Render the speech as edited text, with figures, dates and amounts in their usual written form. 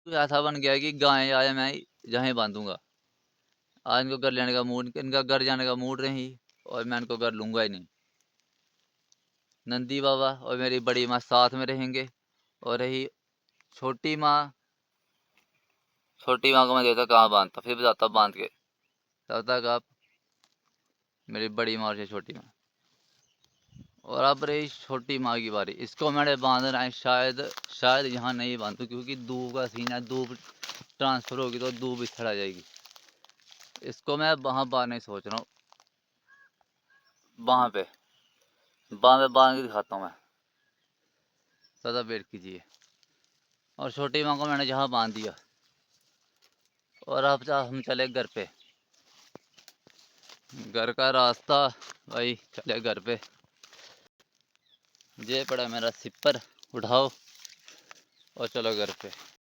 तो ऐसा बन गया कि गाय आया मैं जहाँ ही बांधूंगा। आज इनको घर लेने का मूड, इनका घर जाने का मूड नहीं, और मैं इनको घर लूंगा ही नहीं। नंदी बाबा और मेरी बड़ी माँ साथ में रहेंगे। और रही छोटी माँ, छोटी माँ को मैं देता कहाँ बांधता, फिर बताता बांध के। तब तक आप, मेरी बड़ी माँ और छोटी माँ। और अब रही छोटी माँ की बारी। इसको मैंने बांधना है, शायद यहाँ नहीं बांधू, क्योंकि दूब का सीन है। दूब ट्रांसफर होगी तो दूब इधर आ जाएगी। इसको मैं वहाँ बांधने सोच रहा हूँ, वहाँ पे बांध के दिखाता हूँ मैं। ज़्यादा वेट कीजिए। और छोटी माँ को मैंने जहाँ बांध दिया, और अब हम चले घर पे। घर का रास्ता भाई, चले घर पे। ये पड़ा मेरा सिपर, उठाओ और चलो घर पे।